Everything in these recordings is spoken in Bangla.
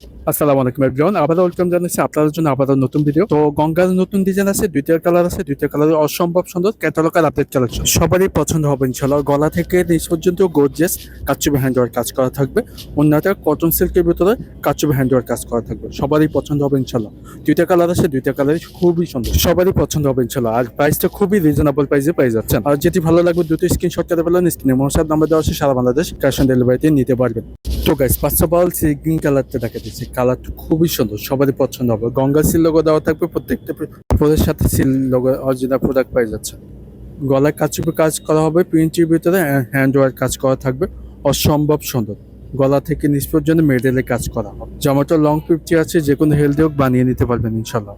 আসসালামু আলাইকুম এভরিওয়ান, আবারও ওয়েলকাম জানাচ্ছি আপনাদের জন্য আবারও নতুন ভিডিও। তো গঙ্গার নতুন ডিজাইন আছে, দুইটা কালার আছে, দুইটা কালার অসম্ভব সুন্দর ক্যাটালগ আর আপডেট কালেকশন সবারই পছন্দ হবে ইনশাআল্লাহ। গলা থেকে নিচ পর্যন্ত গর্জিয়াস কাচুবি হ্যান্ডওয়ার্ক কাজ করা থাকবে, অন্যটা কটন সিল্কের ভিতরে কাচুবি হ্যান্ডওয়ার্ক কাজ করা থাকবে, সবারই পছন্দ হবে ইনশাআল্লাহ। দুইটা কালার আছে, দুইটা কালারই খুবই সুন্দর, সবারই পছন্দ হবে ইনশাআল্লাহ। আর প্রাইসটা খুবই রিজনেবল প্রাইসে পেয়ে যাচ্ছেন। আর যেটি ভালো লাগবে দুটো স্ক্রিনশট করে ফেলেন, স্ক্রিনে মোসাদ নাম্বার দেওয়া আছে, সারা বাংলাদেশ ক্যাশ অন ডেলিভারিতে নিতে পারবেন। তো গাইস, ফার্স্ট অফ অল সেই গ্রিন কালারটা দেখা দিচ্ছি, কালারটা খুবই সুন্দর, সবারই পছন্দ হবে। গঙ্গা সিল লোগো দেওয়া থাকবে, প্রত্যেকটা প্রোডাক্টের সাথে সিল লোগো অরিজিনাল প্রোডাক্ট পাই যাচ্ছে। গলায় কাচুপি কাজ করা হবে, প্রিন্টের ভিতরে হ্যান্ড ওয়ার্ক কাজ করা থাকবে, অসম্ভব সুন্দর। গলা থেকে নিচ পর্যন্ত মেডেলে কাজ করা হবে। জামাটা লং ফিফটি আছে, যে কোনো হেলদি হোক বানিয়ে নিতে পারবেন ইনশাল্লাহ।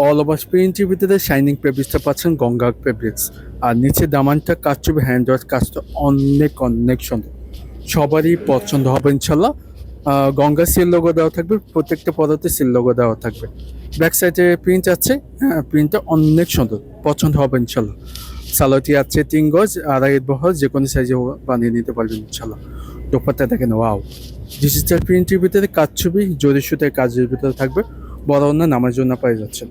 অল ওভার প্রিন্টের ভিতরে শাইনিং ফেব্রিক্সটা পাচ্ছেন গঙ্গা ফেব্রিক্স, আর নিচে দামানটা কাচুপি হ্যান্ড ওয়ার্ক কাজটা অনেক অনেক সুন্দর, সবারই পছন্দ হবে ইনশাল্লাহ। গঙ্গা সিল লোগো দেওয়া থাকবে, প্রত্যেকটা পদার্থে সিল লোগো দেওয়া থাকবে। ব্যাক সাইডে প্রিন্ট আছে, হ্যাঁ প্রিন্টটা অনেক সুন্দর, পছন্দ হবে ইনশাল্লাহ। সালোয়ারটি আছে 3 গজ, আড়াই বহর, যে কোনো সাইজে বানিয়ে নিতে পারবেন ইনশাল্লাহ। দোপাট্টা দেখেন, ওয়াও! ডিজিটাল প্রিন্টের ভিতরে কাজ ছবি জরি সুতের কাজের ভিতরে থাকবে, বড় অন্য নামার জন্য পাই যাচ্ছে।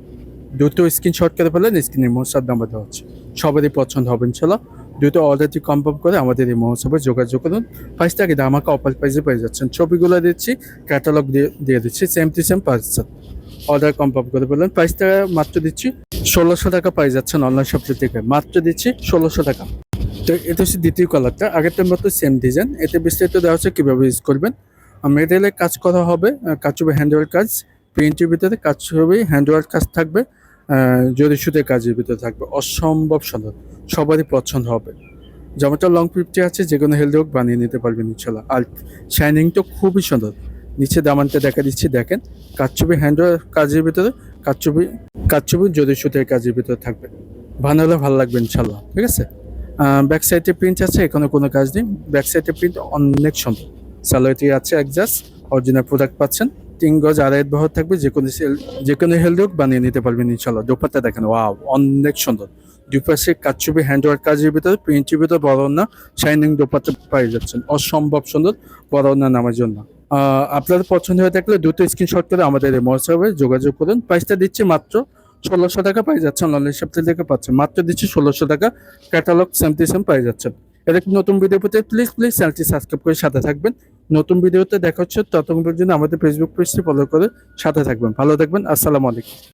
দুটো স্ক্রিনশট করে ফেলেন, স্ক্রিনে মহসাব নাম্বার দেওয়া হচ্ছে, সবারই পছন্দ হবে ইনশাল্লাহ। দুটো অর্ডারটি কনফার্ম করে আমাদের এই মহোৎসবে যোগাযোগ করুন। প্রাইসটা আগে আমাকে অফার প্রাইসে পেয়ে যাচ্ছেন, ছবিগুলো দিচ্ছি, ক্যাটালগ দিয়ে দিচ্ছি, সেম টু সেম পাচ্ছেন। অর্ডার কনফার্ম করে ফেলেন, প্রাইসটা মাত্র দিচ্ছি 1600 টাকা পাই যাচ্ছেন অনলাইন শপটি থেকে, মাত্র দিচ্ছি 1600 টাকা। তো এটা হচ্ছে দ্বিতীয় কালারটা, আগেরটার মতো সেম ডিজাইন, এতে বিস্তারিত দেওয়া হচ্ছে কীভাবে ইউজ করবেন। মেটেরিয়ালে কাজ করা হবে, কাজ হবে হ্যান্ডওয়ার্ক কাজ, প্রিন্টের ভিতরে কাজ হবে, হ্যান্ডওয়ার্ক কাজ থাকবে, জরি সুতের কাজের ভিতরে থাকবে, অসম্ভব সুন্দর, সবারই পছন্দ হবে। জামাটা লং ফিফটি আছে, যে কোনো হেলদি হোক বানিয়ে নিতে পারবেন ইনশাল্লাহ। আর শাইনিং তো খুবই সুন্দর, নিচে দামানটা দেখা দিচ্ছি দেখেন, কাচ্চুবি হ্যান্ডওয়ার্ক কাজের ভিতরে, কাচ্চুবি জরি সুতের কাজের ভিতরে থাকবে, বানালে ভালো লাগবে ইনশাল্লাহ, ঠিক আছে। ব্যাক সাইডে প্রিন্ট আছে, এখানে কোনো কাজ নেই, ব্যাক সাইডে প্রিন্ট অনেক সুন্দর। সালোয়ারটি আছে অ্যাডজাস্ট, অরিজিনাল প্রোডাক্ট পাচ্ছেন, 3 গজ আড়াই বহর থাকবে, যে কোনো হেলদি হোক বানিয়ে নিতে পারবেন ইনশাল্লাহ। দোপাট্টা দেখেন, ওয়াও! অনেক সুন্দর, দুই পাশে কাচ্চুবি হ্যান্ডওয়ার্ক কাজের ভিতরে, প্রিন্টের ভিতরে বড় না, শাইনিং দোপাট্টা পাই যাচ্ছেন, অসম্ভব সুন্দর, বড় না নামার জন্য। আপনাদের পছন্দ হয়ে থাকলে দুটো স্ক্রিনশট করে আমাদের এই মহোৎসবে যোগাযোগ করুন। প্রাইসটা দিচ্ছি মাত্র 1600 টাকা পাই যাচ্ছেন, অনলাইন সপ্তাহ থেকে পাচ্ছেন, মাত্র দিচ্ছি 1600 টাকা। ক্যাটালগ সেম টু সেম পাই যাচ্ছেন। এরকম নতুন ভিডিও পেতে প্লিজ চ্যানেলটি সাবস্ক্রাইব করে সাথে থাকবেন। নতুন ভিডিওতে দেখা হচ্ছে, ততক্ষণ পর্যন্ত আমাদের ফেসবুক পেজটি ফলো করে সাথে থাকবেন। ভালো থাকবেন, আসসালামু আলাইকুম।